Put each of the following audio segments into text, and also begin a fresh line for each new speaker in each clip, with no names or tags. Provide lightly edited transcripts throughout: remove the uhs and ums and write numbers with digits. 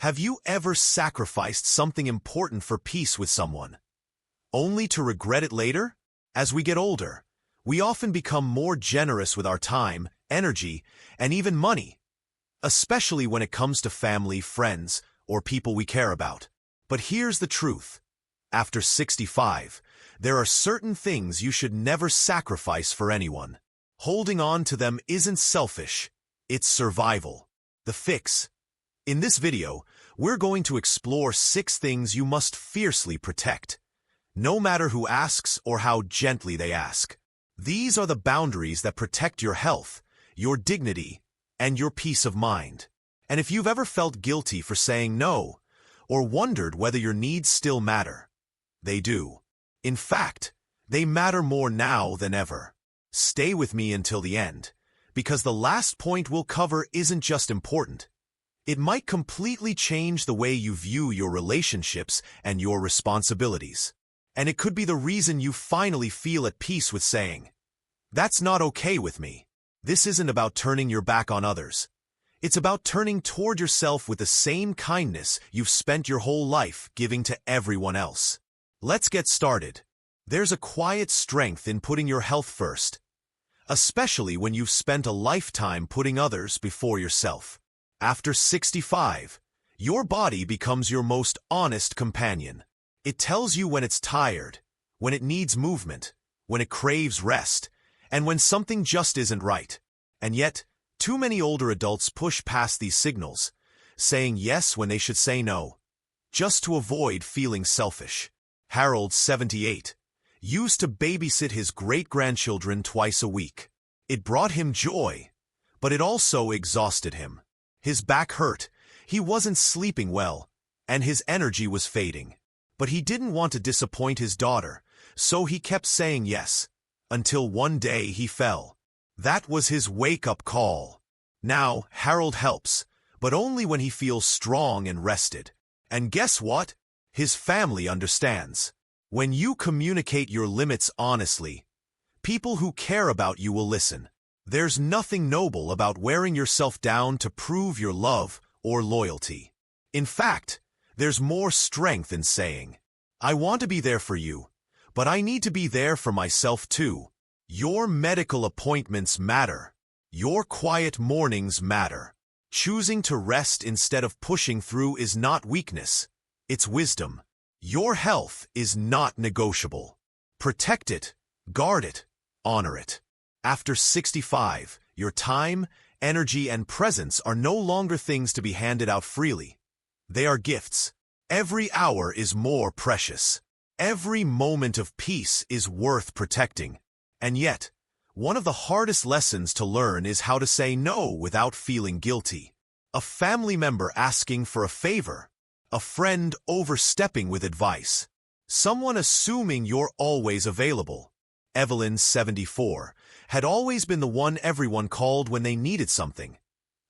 Have you ever sacrificed something important for peace with someone, only to regret it later? As we get older, we often become more generous with our time, energy, and even money, especially when it comes to family, friends, or people we care about. But here's the truth. After 65, there are certain things you should never sacrifice for anyone. Holding on to them isn't selfish, it's survival. The fix. In this video, we're going to explore 6 things you must fiercely protect, no matter who asks or how gently they ask. These are the boundaries that protect your health, your dignity, and your peace of mind. And if you've ever felt guilty for saying no, or wondered whether your needs still matter, they do. In fact, they matter more now than ever. Stay with me until the end, because the last point we'll cover isn't just important. It might completely change the way you view your relationships and your responsibilities. And it could be the reason you finally feel at peace with saying, "That's not okay with me." This isn't about turning your back on others. It's about turning toward yourself with the same kindness you've spent your whole life giving to everyone else. Let's get started. There's a quiet strength in putting your health first, especially when you've spent a lifetime putting others before yourself. After 65, your body becomes your most honest companion. It tells you when it's tired, when it needs movement, when it craves rest, and when something just isn't right. And yet, too many older adults push past these signals, saying yes when they should say no, just to avoid feeling selfish. Harold, 78, used to babysit his great-grandchildren twice a week. It brought him joy, but it also exhausted him. His back hurt, he wasn't sleeping well, and his energy was fading. But he didn't want to disappoint his daughter, so he kept saying yes, until one day he fell. That was his wake-up call. Now, Harold helps, but only when he feels strong and rested. And guess what? His family understands. When you communicate your limits honestly, people who care about you will listen. There's nothing noble about wearing yourself down to prove your love or loyalty. In fact, there's more strength in saying, "I want to be there for you, but I need to be there for myself too." Your medical appointments matter. Your quiet mornings matter. Choosing to rest instead of pushing through is not weakness, it's wisdom. Your health is not negotiable. Protect it, guard it, honor it. After 65, your time, energy, and presence are no longer things to be handed out freely. They are gifts. Every hour is more precious. Every moment of peace is worth protecting. And yet, one of the hardest lessons to learn is how to say no without feeling guilty. A family member asking for a favor, a friend overstepping with advice, someone assuming you're always available. Evelyn, 74, had always been the one everyone called when they needed something.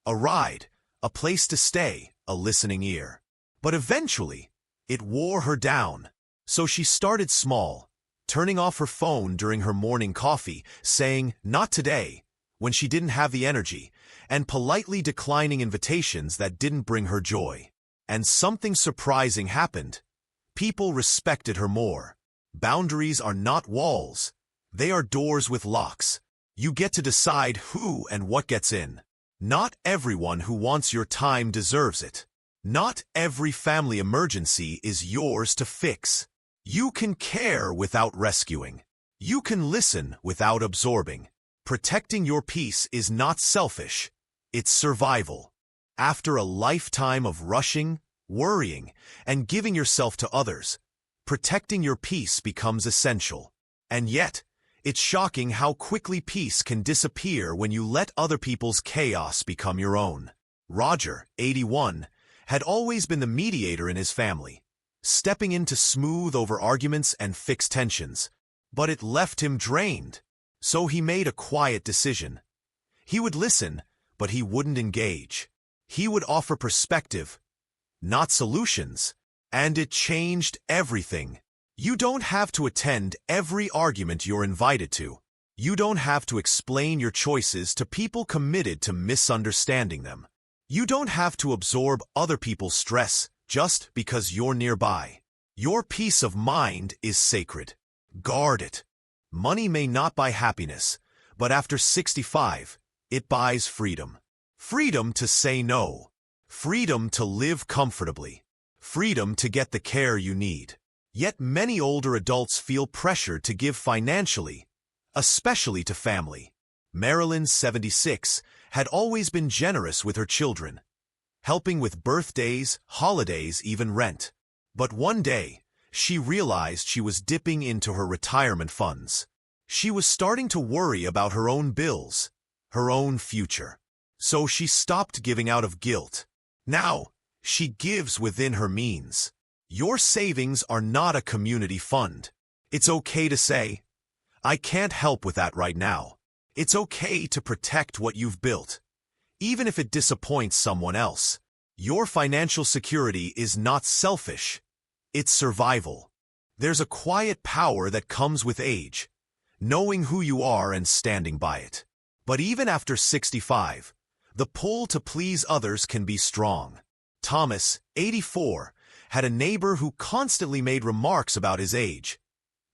A ride, a place to stay, a listening ear. But eventually, it wore her down. So she started small, turning off her phone during her morning coffee, saying, "Not today," when she didn't have the energy, and politely declining invitations that didn't bring her joy. And something surprising happened. People respected her more. Boundaries are not walls. They are doors with locks. You get to decide who and what gets in. Not everyone who wants your time deserves it. Not every family emergency is yours to fix. You can care without rescuing. You can listen without absorbing. Protecting your peace is not selfish, it's survival. After a lifetime of rushing, worrying, and giving yourself to others, protecting your peace becomes essential. And yet, it's shocking how quickly peace can disappear when you let other people's chaos become your own. Roger, 81, had always been the mediator in his family, stepping in to smooth over arguments and fix tensions. But it left him drained. So he made a quiet decision. He would listen, but he wouldn't engage. He would offer perspective, not solutions. And it changed everything. You don't have to attend every argument you're invited to. You don't have to explain your choices to people committed to misunderstanding them. You don't have to absorb other people's stress just because you're nearby. Your peace of mind is sacred. Guard it. Money may not buy happiness, but after 65, it buys freedom. Freedom to say no. Freedom to live comfortably. Freedom to get the care you need. Yet many older adults feel pressured to give financially, especially to family. Marilyn, 76, had always been generous with her children, helping with birthdays, holidays, even rent. But one day, she realized she was dipping into her retirement funds. She was starting to worry about her own bills, her own future. So she stopped giving out of guilt. Now, she gives within her means. Your savings are not a community fund. It's okay to say, I can't help with that right now. It's okay to protect what you've built, even if it disappoints someone else. Your financial security is not selfish. It's survival. There's a quiet power that comes with age, knowing who you are and standing by it. But even after 65, the pull to please others can be strong. Thomas, 84, had a neighbor who constantly made remarks about his age,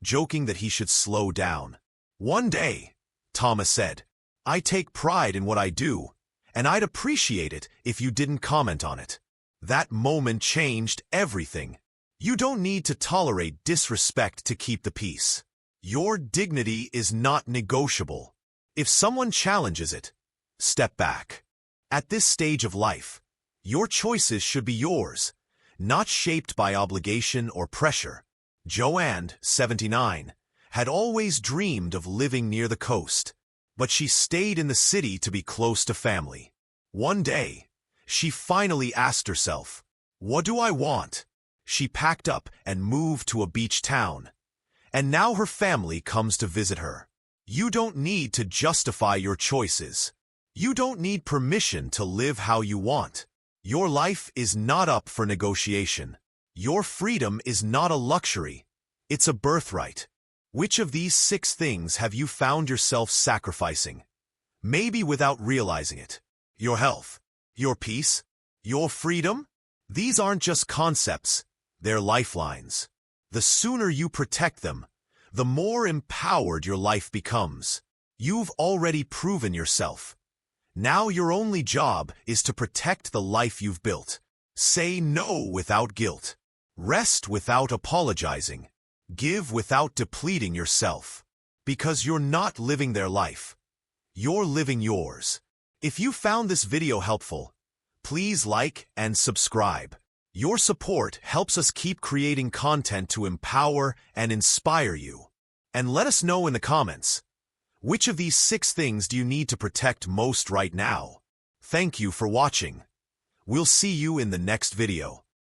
joking that he should slow down. One day, Thomas said, I take pride in what I do, and I'd appreciate it if you didn't comment on it. That moment changed everything. You don't need to tolerate disrespect to keep the peace. Your dignity is not negotiable. If someone challenges it, step back. At this stage of life, your choices should be yours, not shaped by obligation or pressure. Joanne, 79, had always dreamed of living near the coast, but she stayed in the city to be close to family. One day, she finally asked herself, what do I want? She packed up and moved to a beach town, and now her family comes to visit her. You don't need to justify your choices. You don't need permission to live how you want. Your life is not up for negotiation. Your freedom is not a luxury. It's a birthright. Which of these 6 things have you found yourself sacrificing? Maybe without realizing it. Your health, your peace, your freedom? These aren't just concepts, they're lifelines. The sooner you protect them, the more empowered your life becomes. You've already proven yourself. Now your only job is to protect the life you've built. Say no without guilt. Rest without apologizing. Give without depleting yourself. Because you're not living their life. You're living yours. If you found this video helpful, please like and subscribe. Your support helps us keep creating content to empower and inspire you. And let us know in the comments, which of these 6 things do you need to protect most right now? Thank you for watching. We'll see you in the next video.